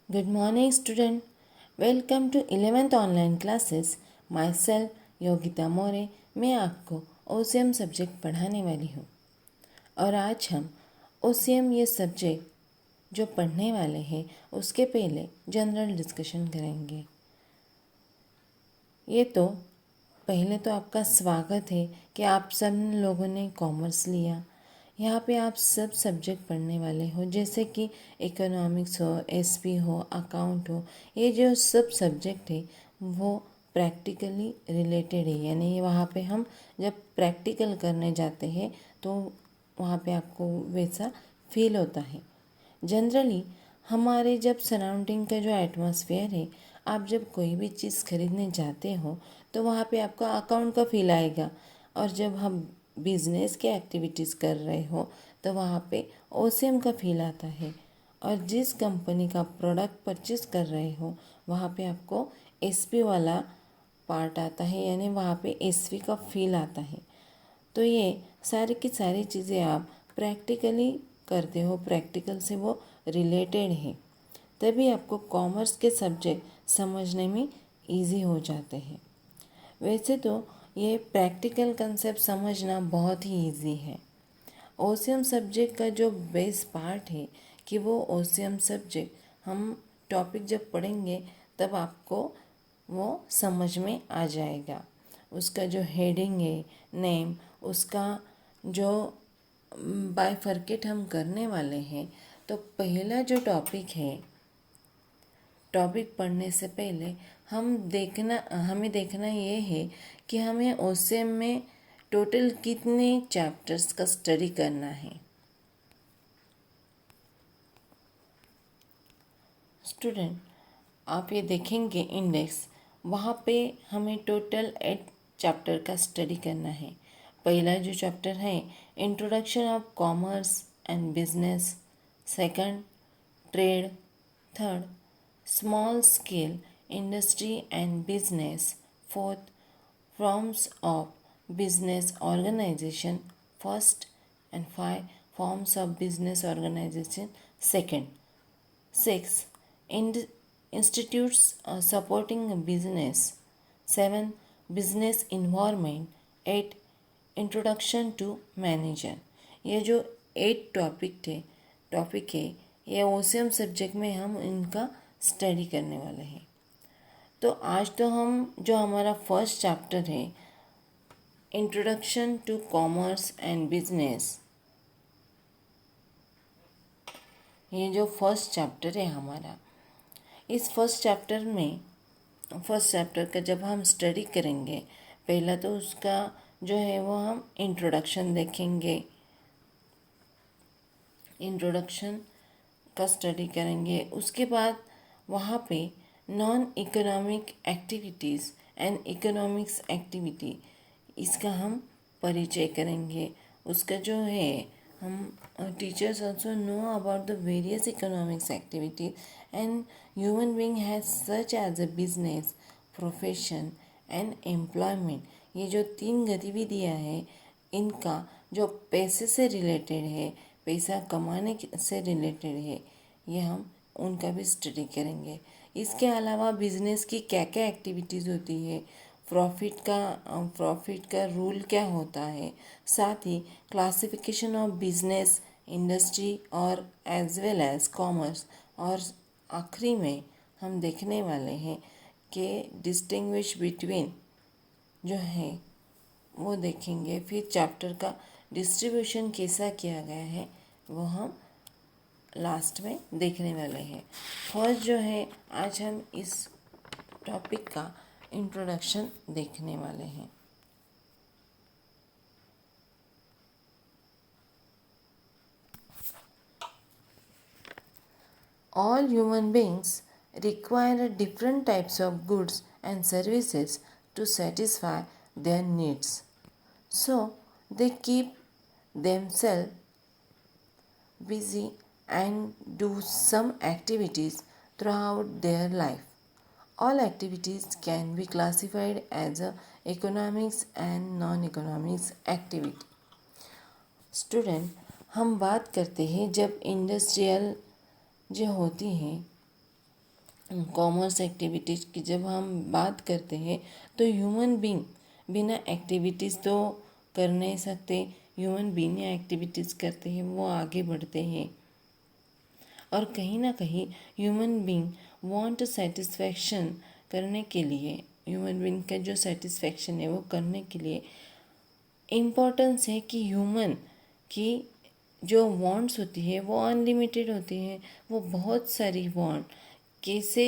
Good morning, student. Welcome to 11th online classes. Myself Yogita More. मैं आपको OCM subject पढ़ाने वाली हूँ और आज हम ओसीएम ये सब्जेक्ट जो पढ़ने वाले हैं उसके पहले जनरल डिस्कशन करेंगे. ये तो पहले तो आपका स्वागत है कि आप सब लोगों ने कॉमर्स लिया. यहाँ पे आप सब सब्जेक्ट पढ़ने वाले हो, जैसे कि इकोनॉमिक्स हो, एसपी हो, अकाउंट हो. ये जो सब सब्जेक्ट है वो प्रैक्टिकली रिलेटेड है, यानी वहाँ पे हम जब प्रैक्टिकल करने जाते हैं तो वहाँ पे आपको वैसा फील होता है. जनरली हमारे जब सराउंडिंग का जो एटमॉस्फेयर है, आप जब कोई भी चीज़ खरीदने जाते हो तो वहाँ पे आपका अकाउंट का फील आएगा, और जब हम बिजनेस के एक्टिविटीज़ कर रहे हो तो वहाँ पे ओसीएम का फील आता है. और जिस कंपनी का प्रोडक्ट परचेज कर रहे हो वहाँ पे आपको एसपी वाला पार्ट आता है, यानी वहाँ पे एसपी का फील आता है. तो ये सारी की सारी चीज़ें आप प्रैक्टिकली करते हो, प्रैक्टिकल से वो रिलेटेड है, तभी आपको कॉमर्स के सब्जेक्ट समझने में इजी हो जाते हैं. वैसे तो ये प्रैक्टिकल कंसेप्ट समझना बहुत ही इजी है. ओसीएम सब्जेक्ट का जो बेस पार्ट है कि वो ओसीएम सब्जेक्ट हम टॉपिक जब पढ़ेंगे तब आपको वो समझ में आ जाएगा. उसका जो हेडिंग है, नेम, उसका जो बायफरकेट हम करने वाले हैं. तो पहला जो टॉपिक है, टॉपिक पढ़ने से पहले हमें देखना ये है कि हमें ओसीएम में टोटल कितने चैप्टर्स का स्टडी करना है. स्टूडेंट, आप ये देखेंगे इंडेक्स, वहाँ पे हमें टोटल 8 चैप्टर का स्टडी करना है. पहला जो चैप्टर है introduction of commerce and business, second trade, third small scale industry and business, fourth forms of business organization first, and 5 forms of business organization second. 6 institutes supporting a business. 7 business environment. 8 introduction to manager. ये जो 8 topic है ये OCM subject में हम इनका study करने वाले हैं. तो आज तो हम जो हमारा फर्स्ट चैप्टर है introduction to commerce and business, ये जो फर्स्ट चैप्टर है हमारा, इस फर्स्ट चैप्टर का जब हम स्टडी करेंगे, पहला तो उसका जो है वो हम इंट्रोडक्शन देखेंगे. इंट्रोडक्शन का स्टडी करेंगे. उसके बाद वहाँ पे non economic activities and economics activity, इसका हम परिचय करेंगे. उसका जो है हम teachers also know about the various economics activities and human being has such as a business, profession and employment. ये जो 3 गतिविधियाँ हैं इनका जो पैसे से रिलेटेड है, पैसा कमाने से रिलेटेड है, ये हम उनका भी स्टडी करेंगे. इसके अलावा बिजनेस की क्या क्या एक्टिविटीज़ होती है, प्रॉफिट का रूल क्या होता है, साथ ही क्लासिफिकेशन ऑफ बिजनेस, इंडस्ट्री और एज वेल एज कॉमर्स, और आखिरी में हम देखने वाले हैं कि डिस्टिंग्विश बिटवीन जो है वो देखेंगे. फिर चैप्टर का डिस्ट्रीब्यूशन कैसा किया गया है वो हम लास्ट में देखने वाले हैं. फर्स्ट जो है आज हम इस टॉपिक का इंट्रोडक्शन देखने वाले हैं. All human beings require different types of goods and services to satisfy their needs. So they keep themselves busy and do some activities throughout their life. All activities can be classified as a economics and non-economics activity. Student, हम बात करते हैं जब industrial जो होती हैं commerce activities की जब हम बात करते हैं तो ह्यूमन बीइंग बिना एक्टिविटीज़ तो कर नहीं सकते। ह्यूमन बीइंग या एक्टिविटीज़ करते हैं वो आगे बढ़ते हैं। और कहीं ना कहीं ह्यूमन बीइंग वांट सेटिस्फैक्शन करने के लिए, ह्यूमन बीइंग का जो सेटिस्फैक्शन है वो करने के लिए इम्पोर्टेंस है कि ह्यूमन की जो वांट्स होती है वो अनलिमिटेड होती है। वो बहुत सारी वांट कैसे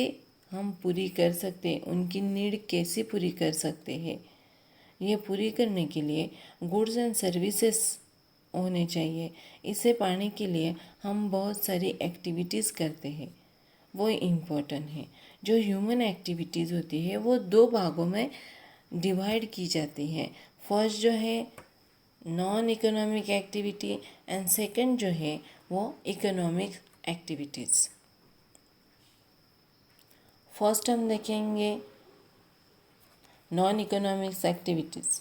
हम पूरी कर सकते हैं, उनकी नीड कैसे पूरी कर सकते हैं, ये पूरी करने के लिए गुड्स एंड सर्विसेज होने चाहिए। इसे पाने के लिए हम बहुत सारी एक्टिविटीज़ करते हैं, वो इम्पोर्टेंट है। जो ह्यूमन एक्टिविटीज़ होती है वो दो भागों में डिवाइड की जाती है। फर्स्ट जो है non economic activity and second जो है वो इकोनॉमिक एक्टिविटीज़। फर्स्ट हम देखेंगे non economics activities.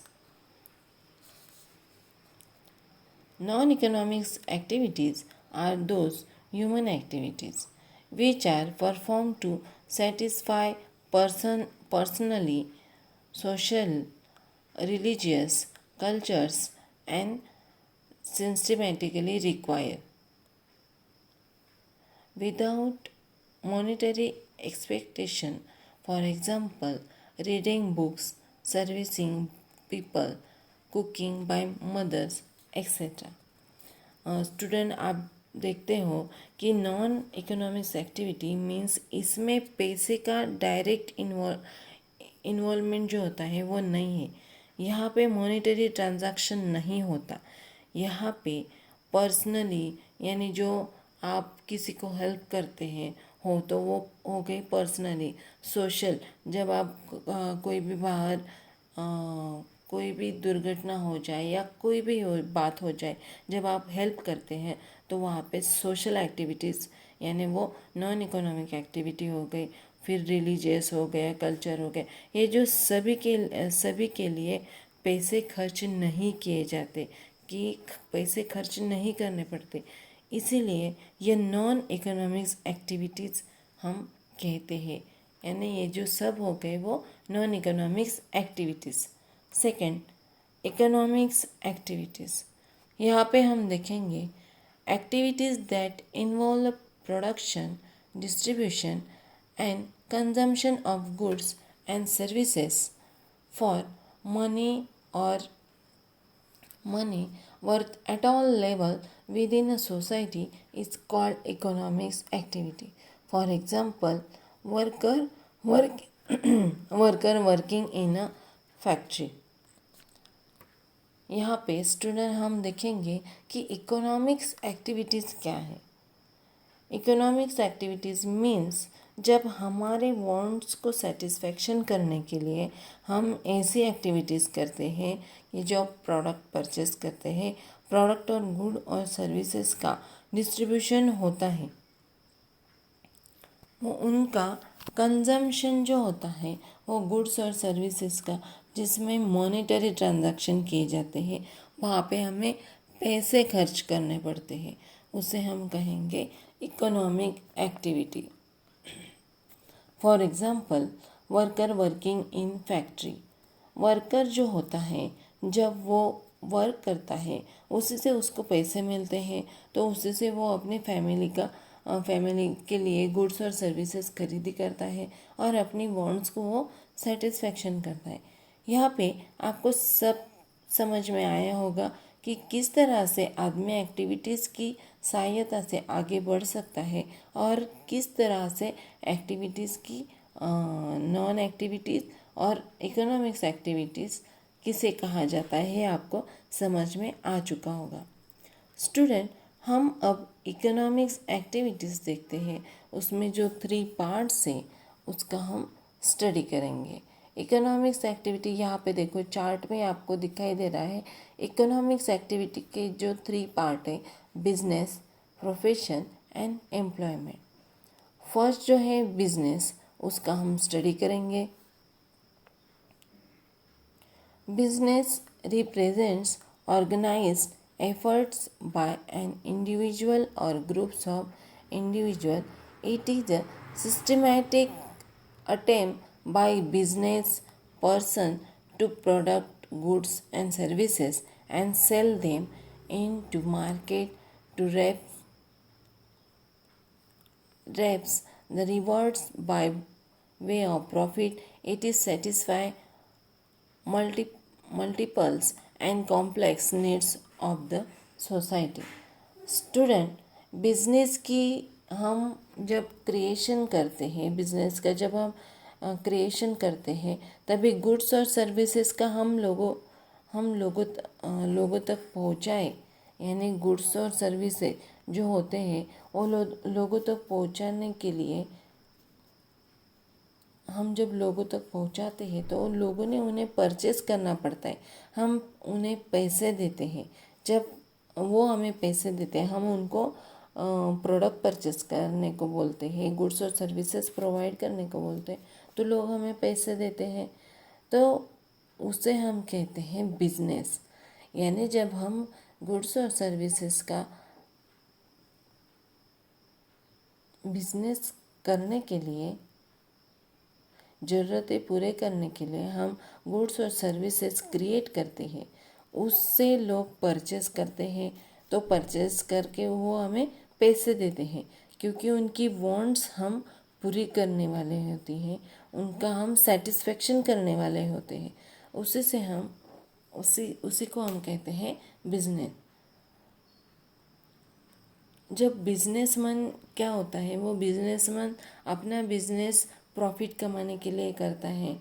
Non-economics activities are those human activities which are performed to satisfy personally, social, religious, cultures and systematically require without monetary expectation. For example, reading books, servicing people, cooking by mothers, etc. Student आप देखते हो कि non economics activity means इसमें पैसे का direct involvement जो होता है वो नहीं है। यहाँ पे मॉनेटरी ट्रांजैक्शन नहीं होता। यहाँ पे पर्सनली यानी जो आप किसी को हेल्प करते हैं हो तो वो हो गई पर्सनली। सोशल जब आप कोई भी बाहर कोई भी दुर्घटना हो जाए या कोई भी बात हो जाए, जब आप हेल्प करते हैं तो वहाँ पे सोशल एक्टिविटीज़ यानी वो नॉन इकोनॉमिक एक्टिविटी हो गई। फिर रिलीजियस हो गया, कल्चर हो गया, ये जो सभी के लिए पैसे खर्च नहीं किए जाते, कि पैसे खर्च नहीं करने पड़ते, इसीलिए ये नॉन इकोनॉमिक्स एक्टिविटीज़ हम कहते हैं। यानी ये जो सब हो गए वो non economics activities. Second economics activities, यहाँ पे हम देखेंगे activities that involve production, distribution and consumption of goods and services for money और money worth at all level within a society is called economics activity. For example, work worker working in a factory. यहाँ पे student हम देखेंगे कि economics activities क्या है। Economics activities means जब हमारे वांट्स को सेटिस्फेक्शन करने के लिए हम ऐसी एक्टिविटीज़ करते हैं कि जो प्रोडक्ट परचेस करते हैं, प्रोडक्ट और गुड और सर्विसेज का डिस्ट्रीब्यूशन होता है, वो उनका कंजम्पशन जो होता है वो गुड्स और सर्विसेज का, जिसमें मॉनेटरी ट्रांजैक्शन किए जाते हैं, वहाँ पे हमें पैसे खर्च करने पड़ते हैं, उसे हम कहेंगे economic activity. For example worker working in factory. Worker जो होता है जब वो वर्क करता है उसी से उसको पैसे मिलते हैं, तो उसी से वो अपनी फैमिली के लिए गुड्स और सर्विसेज खरीदी करता है और अपनी वांट्स को वो सेटिस्फेक्शन करता है। यहाँ पे आपको सब समझ में आया होगा कि किस तरह से आदमी एक्टिविटीज़ की सहायता से आगे बढ़ सकता है और किस तरह से एक्टिविटीज़ की नॉन एक्टिविटीज़ और इकोनॉमिक्स एक्टिविटीज़ किसे कहा जाता है, आपको समझ में आ चुका होगा। स्टूडेंट, हम अब इकोनॉमिक्स एक्टिविटीज़ देखते हैं, उसमें जो 3 पार्ट्स हैं उसका हम स्टडी करेंगे। इकोनॉमिक्स एक्टिविटी यहाँ पे देखो चार्ट में आपको दिखाई दे रहा है। इकोनॉमिक्स एक्टिविटी के जो 3 पार्ट है, business, profession and employment. First जो है बिजनेस, उसका हम स्टडी करेंगे। Business represents organized efforts by an individual or groups of individual. It is systematic attempt by business person to product goods and services and sell them into market to reaps the rewards by way of profit. It is satisfy multiples and complex needs of the society. Student, business की हम जब creation करते हैं, business का जब हम creation करते हैं, तभी गुड्स और सर्विसेज का लोगों तक पहुंचाए, यानी गुड्स और सर्विसेज जो होते हैं वो लोगों तक पहुंचाने के लिए हम जब लोगों तक पहुंचाते हैं तो लोगों ने उन्हें परचेस करना पड़ता है। हम उन्हें पैसे देते हैं, जब वो हमें पैसे देते हैं हम उनको प्रोडक्ट परचेस करने को बोलते हैं, गुड्स और सर्विसेज प्रोवाइड करने को बोलते हैं, तो लोग हमें पैसे देते हैं, तो उसे हम कहते हैं बिजनेस। यानी जब हम गुड्स और सर्विसेज का बिजनेस करने के लिए, ज़रूरतें पूरे करने के लिए हम गुड्स और सर्विसेज क्रिएट करते हैं, उससे लोग परचेस करते हैं, तो परचेस करके वो हमें पैसे देते हैं, क्योंकि उनकी वांट्स हम पूरी करने वाले होती हैं, उनका हम सेटिस्फेक्शन करने वाले होते हैं, उसी को हम कहते हैं बिजनेस। जब बिजनेसमैन क्या होता है, वो बिजनेसमैन अपना बिजनेस प्रॉफिट कमाने के लिए करता है,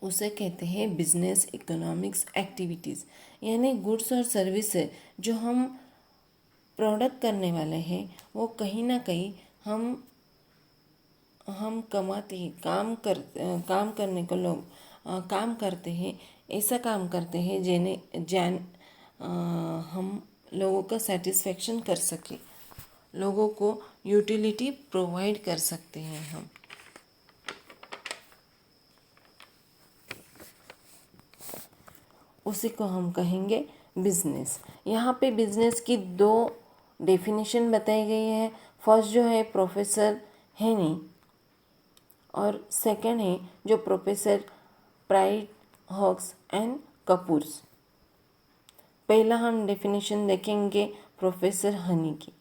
उसे कहते हैं बिजनेस इकोनॉमिक्स एक्टिविटीज़। यानी गुड्स और सर्विसेज जो हम प्रोडक्ट करने वाले हैं वो कहीं ना कहीं हम कमाते हैं, काम करने को लोग काम करते हैं, ऐसा काम करते हैं हम लोगों का सेटिस्फेक्शन कर सके, लोगों को यूटिलिटी प्रोवाइड कर सकते हैं हम। उसी को हम कहेंगे बिजनेस। यहाँ पे बिजनेस की 2 डेफिनेशन बताई गई है। फर्स्ट जो है प्रोफेसर हेनी और सेकंड है जो professor Pride Hughes and Kapoor's. पहला हम डेफिनेशन देखेंगे प्रोफेसर हनी की।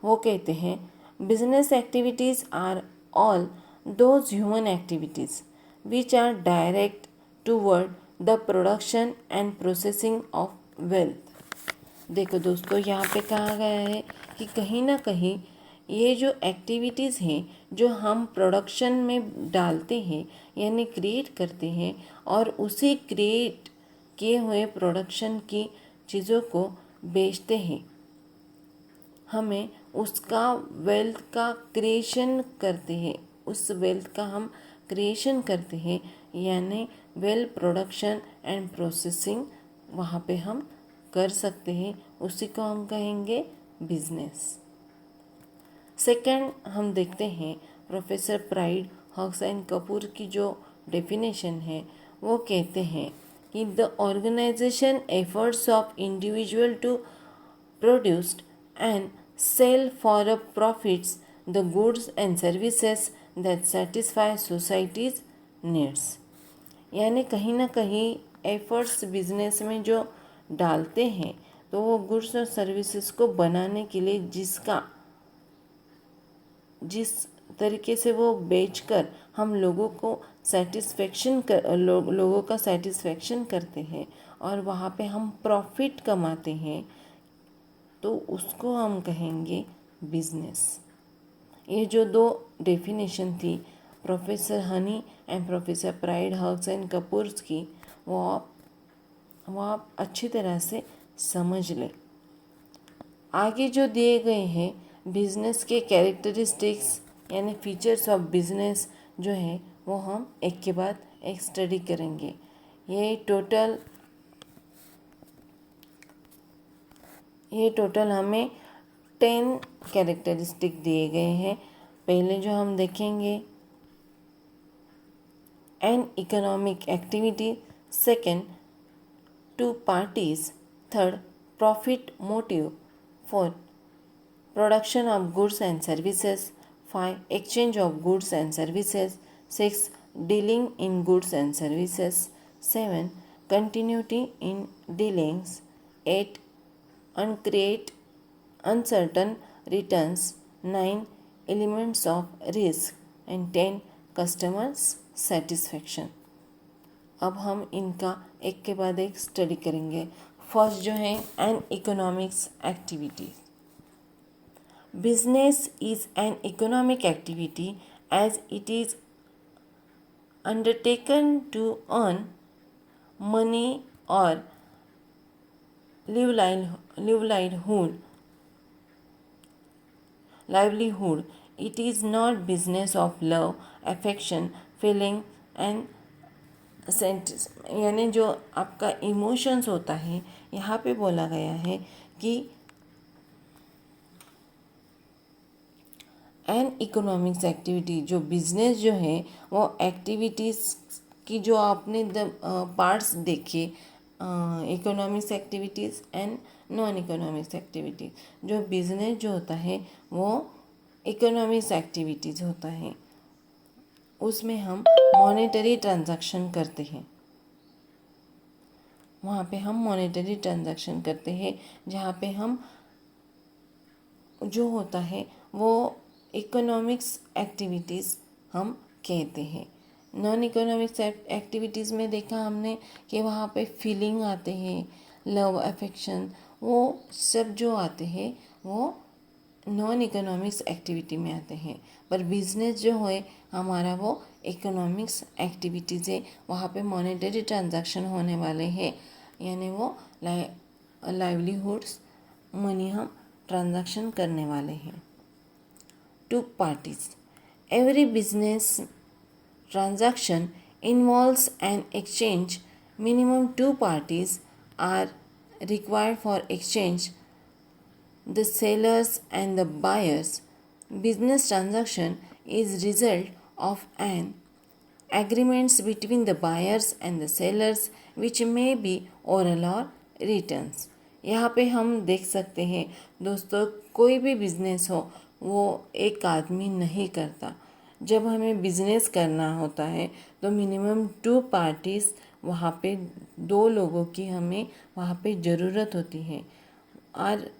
वो कहते हैं business activities are all those human activities which are direct toward the production and processing of wealth. देखो दोस्तों, यहाँ पे कहा गया है कि कहीं ना कहीं ये जो एक्टिविटीज़ हैं जो हम प्रोडक्शन में डालते हैं, यानी क्रिएट करते हैं, और उसी क्रिएट किए हुए प्रोडक्शन की चीज़ों को बेचते हैं, हमें उसका वेल्थ का क्रिएशन करते हैं, उस वेल्थ का हम क्रिएशन करते हैं, यानी वेल्थ प्रोडक्शन एंड प्रोसेसिंग वहाँ पे हम कर सकते हैं, उसी को हम कहेंगे बिजनेस। सेकंड हम देखते हैं professor Pride Hughes and Kapoor की जो डेफिनेशन है, वो कहते हैं कि the organisation efforts of individual to produced and sell for a profits the goods and services that satisfy society's needs। यानी कहीं ना कहीं एफर्ट्स बिजनेस में जो डालते हैं तो वो गुड्स और सर्विसेज को बनाने के लिए जिस तरीके से वो बेचकर हम लोगों का सेटिस्फेक्शन करते हैं और वहाँ पे हम प्रॉफिट कमाते हैं, तो उसको हम कहेंगे बिजनेस। ये जो 2 डेफिनेशन थी professor Haney and professor Pride Hughes and Kapoor's की, वो आप अच्छी तरह से समझ लें। आगे जो दिए गए हैं बिजनेस के कैरेक्टरिस्टिक्स यानी फीचर्स ऑफ बिजनेस जो है वो हम एक के बाद एक स्टडी करेंगे। ये टोटल हमें 10 कैरेक्टरिस्टिक दिए गए हैं। पहले जो हम देखेंगे N economic activity, second 2 parties, third profit motive, fourth production of goods and services. 5. Exchange of goods and services. 6. Dealing in goods and services. 7. Continuity in dealings. 8. Uncreate uncertain returns. 9. Elements of risk. And 10. Customers satisfaction. अब हम इनका एक के बाद एक study करेंगे। First जो है an economics activity. Business is an economic activity as it is undertaken to earn money or livelihood. It is not business of love, affection, feeling and यानी जो आपका इमोशंस होता है, यहाँ पे बोला गया है कि एन इकोनॉमिक्स एक्टिविटी, जो बिजनेस जो है वो एक्टिविटीज़ की जो आपने पार्ट्स देखे, economics activities and non economics activities. जो बिजनेस जो होता है वो इकोनॉमिक्स एक्टिविटीज़ होता है, उसमें हम मॉनेटरी ट्रांजैक्शन करते हैं। वहाँ पे हम मॉनेटरी ट्रांजैक्शन करते हैं, जहाँ पे हम जो होता है वो इकोनॉमिक्स एक्टिविटीज़ हम कहते हैं। नॉन इकोनॉमिक्स एक्टिविटीज़ में देखा हमने कि वहाँ पे फीलिंग आते हैं, लव, अफेक्शन, वो सब जो आते हैं वो नॉन इकोनॉमिक्स एक्टिविटी में आते हैं। पर बिजनेस जो है हमारा वो इकोनॉमिक्स एक्टिविटीज़ है, वहाँ पे मॉनेटरी ट्रांजैक्शन होने वाले हैं, यानी वो लाइवलीहुड्स मनी हम ट्रांजैक्शन करने वाले हैं। Two parties. Every business transaction involves an exchange. Minimum 2 parties are required for exchange, the sellers and the buyers. Business transaction is result of an agreements between the buyers and the sellers which may be oral or written. यहाँ पे हम देख सकते हैं दोस्तों, कोई भी business हो वो एक आदमी नहीं करता। जब हमें बिजनेस करना होता है तो मिनिमम 2 पार्टीज़, वहाँ पे 2 लोगों की हमें वहाँ पे ज़रूरत होती है। और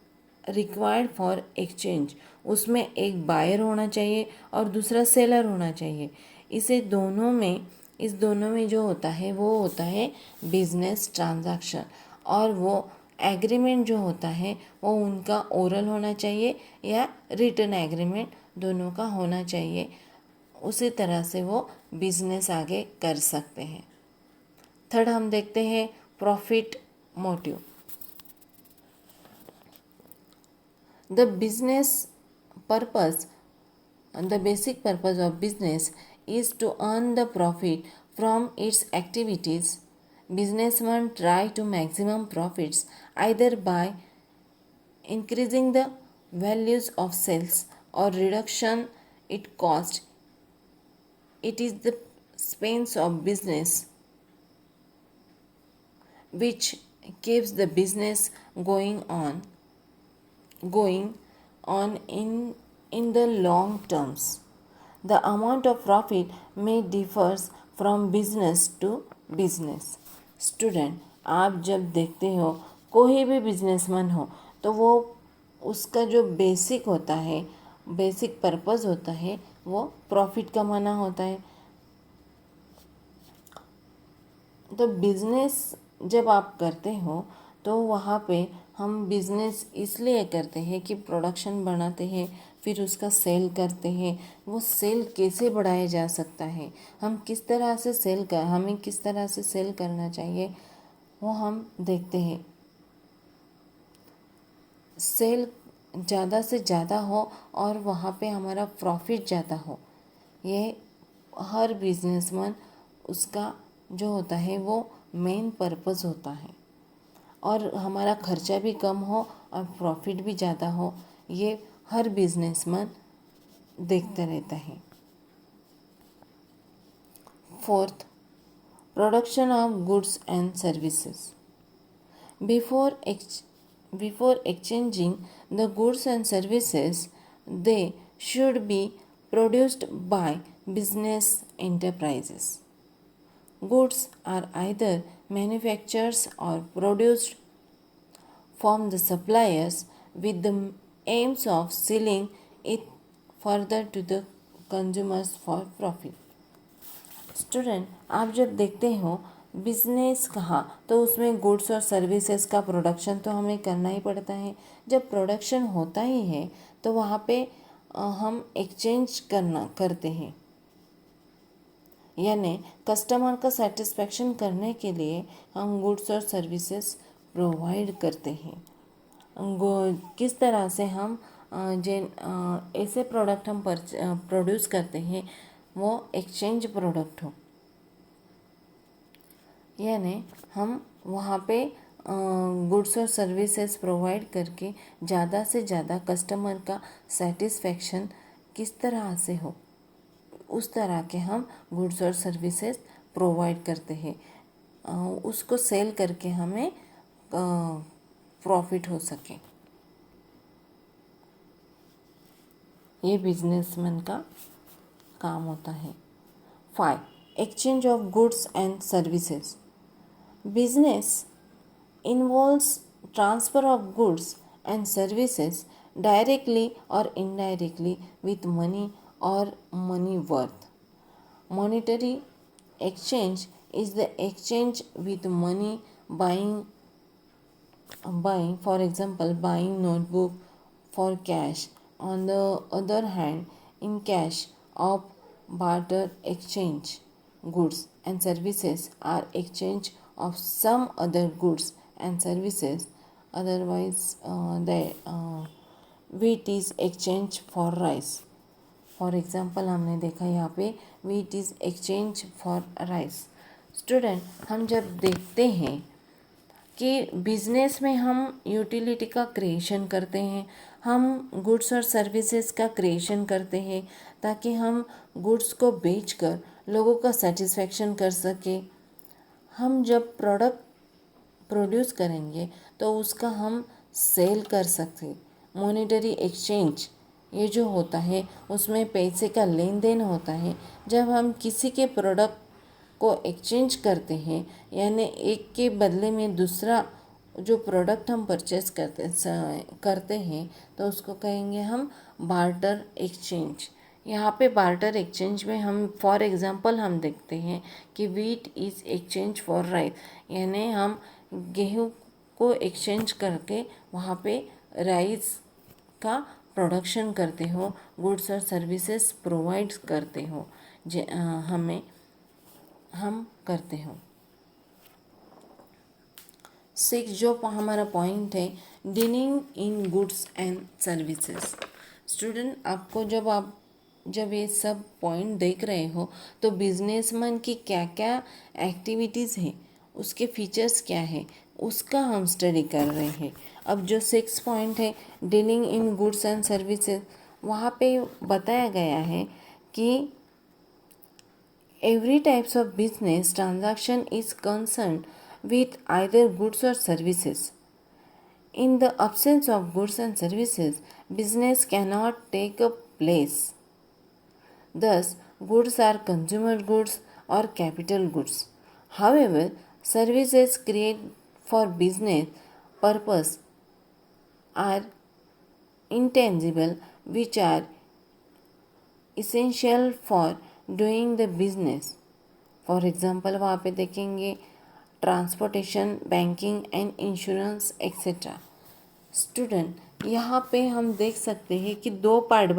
रिक्वायर्ड फॉर एक्सचेंज, उसमें एक बायर होना चाहिए और दूसरा सेलर होना चाहिए। इस दोनों में जो होता है वो होता है बिजनेस ट्रांजैक्शन। और वो एग्रीमेंट जो होता है वो उनका ओरल होना चाहिए या रिटन एग्रीमेंट, दोनों का होना चाहिए। उसी तरह से वो बिजनेस आगे कर सकते हैं। थर्ड हम देखते हैं profit motive. The basic purpose of business is to earn the profit from its activities. Businessmen try to maximum profits either by increasing the values of sales or reduction its cost. It is the expense of business which keeps the business going on in the long terms. The amount of profit may differs from business to business. Student, आप जब देखते हो कोई भी businessman हो तो वो उसका जो बेसिक होता है, बेसिक पर्पस होता है वो प्रॉफिट कमाना होता है। तो बिजनेस जब आप करते हो तो वहाँ पे हम बिजनेस इसलिए करते हैं कि प्रोडक्शन बढ़ाते हैं, फिर उसका सेल करते हैं। वो सेल कैसे बढ़ाया जा सकता है, हमें किस तरह से सेल करना चाहिए, वो हम देखते हैं। सेल ज़्यादा से ज़्यादा हो और वहाँ पे हमारा प्रॉफिट ज़्यादा हो, ये हर बिजनेसमैन उसका जो होता है वो मेन पर्पस होता है। और हमारा खर्चा भी कम हो और प्रॉफिट भी ज़्यादा हो, ये हर बिजनेसमैन देखता रहता है। Fourth, production of goods and services. before exchanging the goods and services, they should be produced by business enterprises. Goods are either manufactured or produced from the suppliers with the aims of selling it further to the consumers for profit. Student, आप जब देखते हो business कहा तो उसमें goods और services का production तो हमें करना ही पड़ता है। जब प्रोडक्शन होता ही है तो वहाँ पे हम एक्सचेंज करते हैं, यानी कस्टमर का सेटिस्फेक्शन करने के लिए हम गुड्स और सर्विसेज प्रोवाइड करते हैं। किस तरह से हम जिन ऐसे प्रोडक्ट हम प्रोड्यूस करते हैं वो एक्सचेंज प्रोडक्ट हो, यानी हम वहाँ पे गुड्स और सर्विसेज प्रोवाइड करके ज़्यादा से ज़्यादा कस्टमर का सेटिस्फेक्शन किस तरह से हो, उस तरह के हम गुड्स और सर्विसेज प्रोवाइड करते हैं। उसको सेल करके हमें प्रॉफिट हो सके, ये बिजनेसमैन का काम होता है। 5. Exchange of goods and services. Business involves transfer of goods and services directly or indirectly with money or money worth. Monetary exchange is the exchange with money, buying, for example, buying notebook for cash. On the other hand, in cash of barter exchange, goods and services are exchange of some other goods and services. Otherwise, wheat is exchange for rice. For example हमने देखा यहाँ पे wheat is exchange for rice. Student, हम जब देखते हैं कि business में हम यूटिलिटी का क्रिएशन करते हैं, हम गुड्स और सर्विसेज का क्रिएशन करते हैं ताकि हम गुड्स को बेचकर लोगों का सेटिस्फेक्शन कर सके। हम जब प्रोडक्ट प्रोड्यूस करेंगे तो उसका हम सेल कर सकते। मॉनेटरी एक्सचेंज ये जो होता है उसमें पैसे का लेन देन होता है। जब हम किसी के प्रोडक्ट को एक्सचेंज करते हैं, यानी एक के बदले में दूसरा जो प्रोडक्ट हम परचेस करते हैं तो उसको कहेंगे हम बार्टर एक्सचेंज। यहाँ पे बार्टर एक्सचेंज में हम फॉर एग्ज़ाम्पल हम देखते हैं कि wheat is exchange for rice, यानी हम गेहूँ को एक्सचेंज करके वहाँ पे राइस का प्रोडक्शन करते हो, गुड्स और सर्विसेज प्रोवाइड करते हो, हम करते हो। 6 जो हमारा पॉइंट है, dealing in goods and services. Student, आपको जब ये सब पॉइंट देख रहे हो तो बिजनेसमैन की क्या क्या एक्टिविटीज़ हैं, उसके फीचर्स क्या है, उसका हम स्टडी कर रहे हैं। अब जो 6 पॉइंट है dealing in goods and services, वहाँ पे बताया गया है कि every types of business transaction is concerned with either goods or services. In the absence of goods and services, business cannot take a place. Thus, goods are consumer goods or capital goods. However, services created for business purpose are intangible, which are essential for doing the business. For example वहाँ पे देखेंगे transportation, banking and insurance etcetera. Student, यहाँ पे हम देख सकते हैं कि दो पार्ट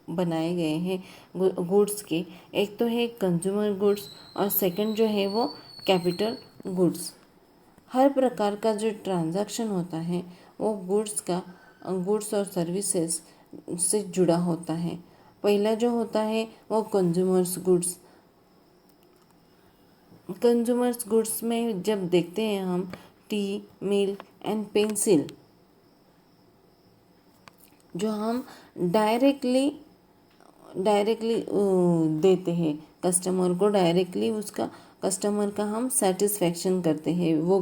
बनाए गए हैं गुड्स के। एक तो है कंज्यूमर गुड्स और सेकंड जो है वो कैपिटल गुड्स। हर प्रकार का जो ट्रांजैक्शन होता है वो गुड्स और सर्विसेज से जुड़ा होता है। पहला जो होता है वो कंज्यूमर्स गुड्स में जब देखते हैं हम टी, मिल्क एंड पेंसिल, जो हम डायरेक्टली देते हैं कस्टमर को, डायरेक्टली उसका कस्टमर का हम सेटिस्फेक्शन करते हैं, वो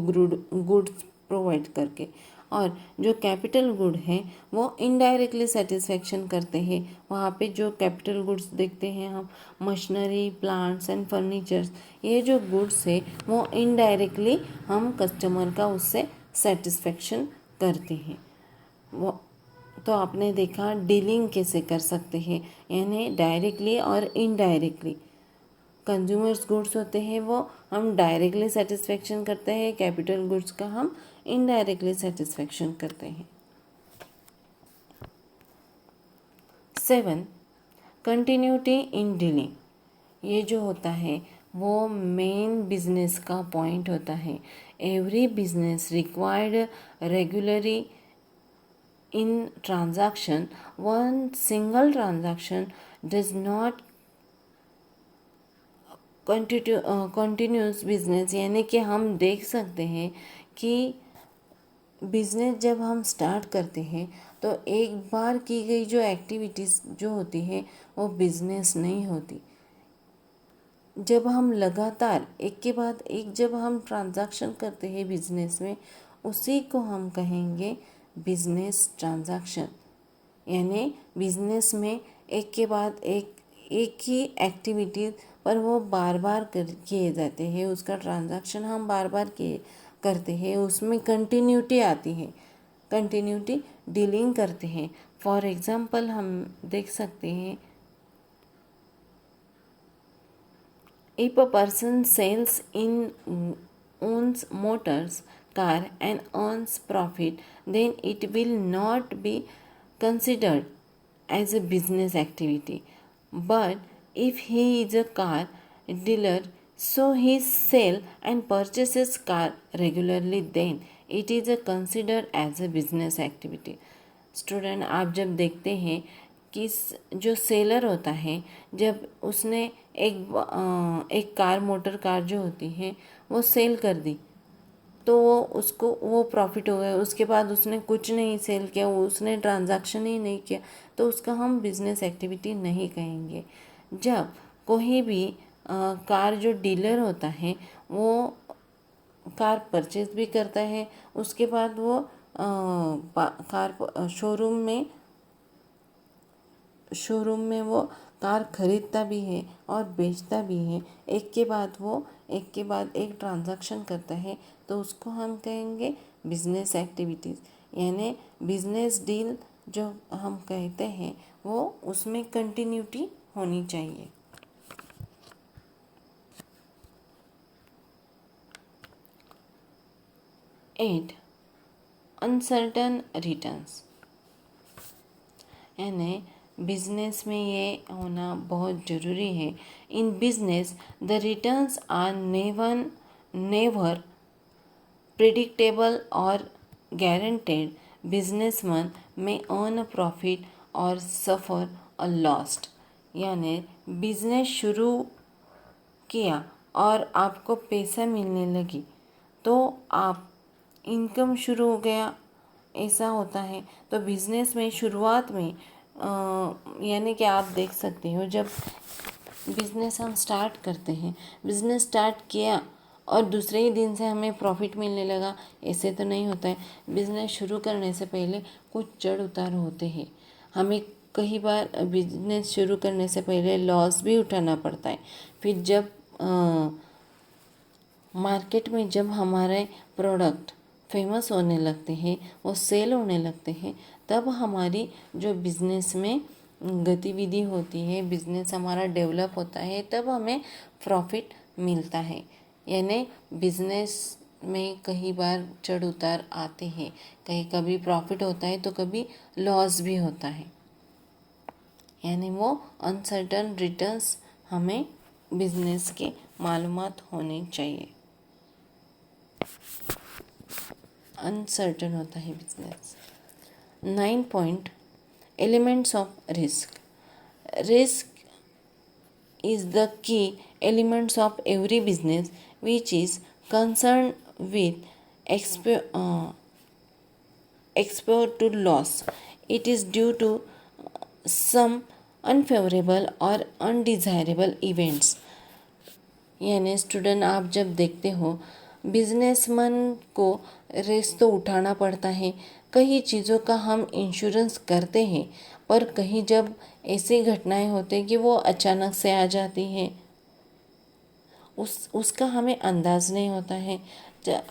गुड्स प्रोवाइड करके। और जो कैपिटल गुड है वो इनडायरेक्टली सेटिस्फेक्शन करते हैं। वहाँ पे जो कैपिटल गुड्स देखते हैं हम, मशीनरी, प्लांट्स एंड फर्नीचर्स, ये जो गुड्स है वो इनडायरेक्टली हम कस्टमर का उससे सेटिस्फेक्शन करते हैं। वो तो आपने देखा डीलिंग कैसे कर सकते हैं, यानी डायरेक्टली और इनडायरेक्टली। कंज्यूमर्स गुड्स होते हैं वो हम डायरेक्टली सेटिस्फेक्शन करते हैं, कैपिटल गुड्स का हम इनडायरेक्टली सेटिस्फेक्शन करते हैं। 7. Continuity in dealing. ये जो होता है वो मेन बिजनेस का पॉइंट होता है। Every business required regularly in transaction. One single transaction does not continuous business, यानी कि हम देख सकते हैं कि बिजनेस जब हम स्टार्ट करते हैं तो एक बार की गई जो एक्टिविटीज़ जो होती है वो बिजनेस नहीं होती। जब हम लगातार एक के बाद एक जब हम ट्रांजैक्शन करते हैं बिजनेस में, उसी को हम कहेंगे बिजनेस ट्रांजैक्शन। यानी बिजनेस में एक के बाद एक ही एक्टिविटी पर वो बार बार किए जाते हैं, उसका ट्रांजैक्शन हम बार बार करते हैं, उसमें कंटिन्यूटी आती है, कंटिन्यूटी डीलिंग करते हैं। फॉर एग्ज़ाम्पल हम देख सकते हैं, if a person sells in owns motors car and earns profit, then it will not be considered as a business activity. But if he is a car dealer, so he sell and purchases car regularly, then it is considered as a business activity. Student, आप जब देखते हैं कि जो seller होता है, जब उसने एक कार, मोटर कार जो होती है वो सेल कर दी तो उसको वो प्रॉफिट हो गया। उसके बाद उसने कुछ नहीं सेल किया, उसने ट्रांजैक्शन ही नहीं किया, तो उसका हम बिजनेस एक्टिविटी नहीं कहेंगे। जब कोई भी कार जो डीलर होता है वो कार परचेज भी करता है, उसके बाद वो कार शोरूम में वो कार खरीदता भी है और बेचता भी है। एक के बाद एक ट्रांजैक्शन करता है, तो उसको हम कहेंगे बिजनेस एक्टिविटीज़। यानी बिजनेस डील जो हम कहते हैं वो उसमें कंटिन्यूटी होनी चाहिए। 8. Uncertain returns. यानी बिजनेस में ये होना बहुत ज़रूरी है। In business the returns are never predictable और guaranteed. Businessman may earn a profit or suffer a loss. यानी बिजनेस शुरू किया और आपको पैसा मिलने लगी तो आप इनकम शुरू हो गया, ऐसा होता है। तो बिजनेस में शुरुआत में यानी कि आप देख सकते हो, जब बिजनेस हम स्टार्ट करते हैं, बिजनेस स्टार्ट किया और दूसरे ही दिन से हमें प्रॉफिट मिलने लगा, ऐसे तो नहीं होता है। बिजनेस शुरू करने से पहले कुछ चढ़ उतार होते हैं। हमें कई बार बिजनेस शुरू करने से पहले लॉस भी उठाना पड़ता है। फिर जब मार्केट में जब हमारे प्रोडक्ट फेमस होने लगते हैं, वो सेल होने लगते हैं, तब हमारी जो बिजनेस में गतिविधि होती है, बिजनेस हमारा डेवलप होता है, तब हमें प्रॉफिट मिलता है। यानी बिजनेस में कई बार चढ़ उतार आते हैं, कभी प्रॉफिट होता है तो कभी लॉस भी होता है। यानी वो अनसर्टन रिटर्न्स हमें बिजनेस के मालूमात होने चाहिए। अनसर्टन होता है business. 9 point elements of risk. Risk is the key elements of every business which is concerned with exposure to loss. It is due to some unfavorable or undesirable events. यानी student, आप जब देखते हो businessman को risk तो उठाना पड़ता है। कई चीज़ों का हम इंश्योरेंस करते हैं, पर कहीं जब ऐसी घटनाएं होती हैं कि वो अचानक से आ जाती हैं, उसका हमें अंदाज नहीं होता है।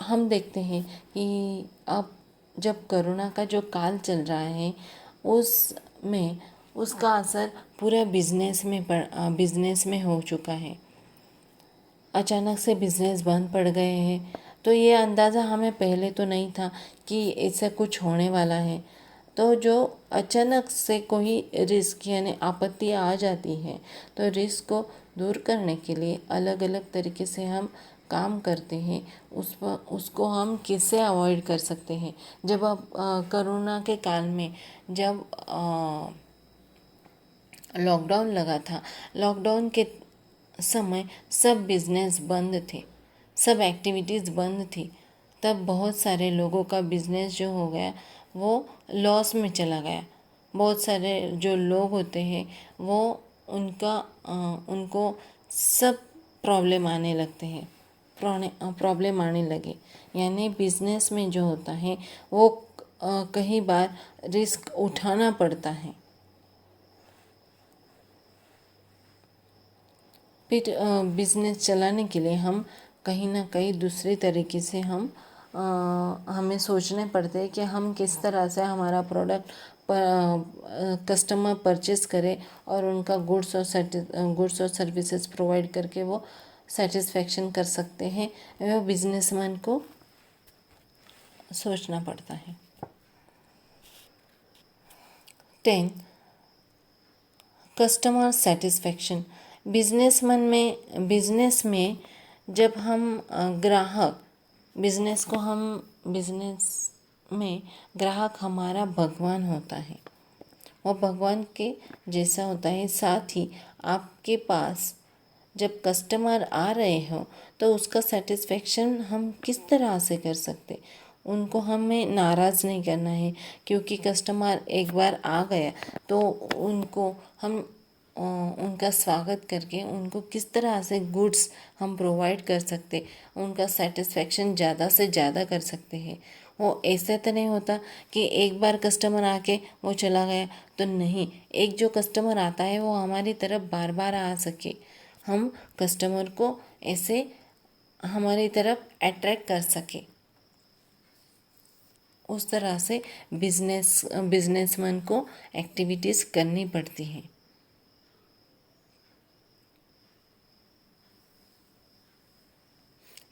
हम देखते हैं कि अब जब कोरोना का जो काल चल रहा है, उसमें उसका असर पूरा बिजनेस में हो चुका है। अचानक से बिजनेस बंद पड़ गए हैं, तो ये अंदाज़ा हमें पहले तो नहीं था कि ऐसा कुछ होने वाला है। तो जो अचानक से कोई रिस्क यानी आपत्ति आ जाती है, तो रिस्क को दूर करने के लिए अलग अलग तरीके से हम काम करते हैं। उसको हम कैसे अवॉइड कर सकते हैं। जब अब कोरोना के काल में जब लॉकडाउन लगा था, लॉकडाउन के समय सब बिजनेस बंद थे, सब एक्टिविटीज़ बंद थी। तब बहुत सारे लोगों का बिजनेस जो हो गया वो लॉस में चला गया। बहुत सारे जो लोग होते हैं वो उनको सब प्रॉब्लम आने लगते हैं, प्रॉब्लम आने लगे। यानी बिजनेस में जो होता है वो कई बार रिस्क उठाना पड़ता है। फिर बिजनेस चलाने के लिए हम कहीं ना कहीं दूसरी तरीके से हमें सोचने पड़ते हैं कि हम किस तरह से हमारा प्रोडक्ट कस्टमर परचेस करे और उनका गुड्स और सर्विसेज प्रोवाइड करके वो सेटिस्फेक्शन कर सकते हैं। वो बिजनेसमैन को सोचना पड़ता है। 10 कस्टमर सेटिस्फेक्शन। बिजनेस में जब हम बिजनेस में ग्राहक हमारा भगवान होता है। वो भगवान के जैसा होता है। साथ ही आपके पास जब कस्टमर आ रहे हो तो उसका सेटिस्फेक्शन हम किस तरह से कर सकते। उनको हमें नाराज़ नहीं करना है, क्योंकि कस्टमर एक बार आ गया तो हम उनका स्वागत करके उनको किस तरह से गुड्स हम प्रोवाइड कर सकते, उनका सेटिस्फेक्शन ज़्यादा से ज़्यादा कर सकते हैं। वो ऐसे तो नहीं होता कि एक बार कस्टमर आके वो चला गया, तो नहीं। एक जो कस्टमर आता है वो हमारी तरफ बार बार आ सके, हम कस्टमर को ऐसे हमारी तरफ अट्रैक्ट कर सके, उस तरह से बिजनेसमैन को एक्टिविटीज़ करनी पड़ती हैं।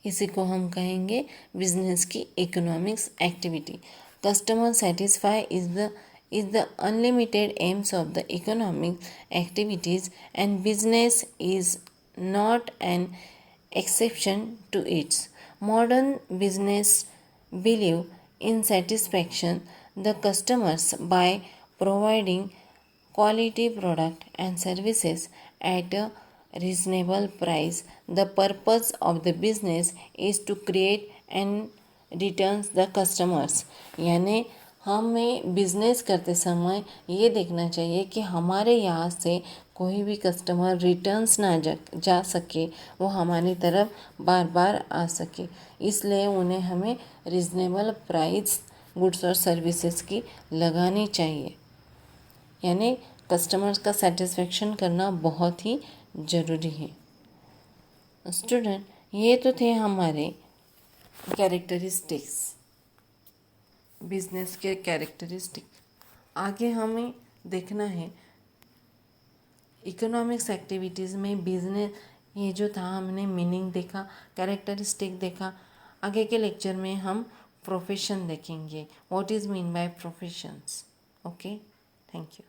इसी को हम कहेंगे बिजनेस की economics activity. Customer satisfy is the unlimited AIIMS of the economic activities and business is not an exception to its. Modern business believe in satisfaction the customers by providing quality product and services at a reasonable price. The purpose of the business is to create and returns the customers. यानी हमें business करते समय ये देखना चाहिए कि हमारे यहाँ से कोई भी कस्टमर रिटर्न्स ना जा सके, वो हमारी तरफ बार बार आ सके। इसलिए उन्हें हमें रिजनेबल प्राइस गुड्स और सर्विसेज की लगानी चाहिए। यानी कस्टमर्स का सेटिस्फेक्शन करना बहुत ही ज़रूरी है। स्टूडेंट, ये तो थे हमारे कैरेक्टरिस्टिक्स, बिजनेस के कैरेक्टरिस्टिक। आगे हमें देखना है इकोनॉमिक्स एक्टिविटीज़ में बिजनेस, ये जो था हमने मीनिंग देखा, कैरेक्टरिस्टिक देखा। आगे के लेक्चर में हम प्रोफेशन देखेंगे, what is mean by professions. Okay, thank you.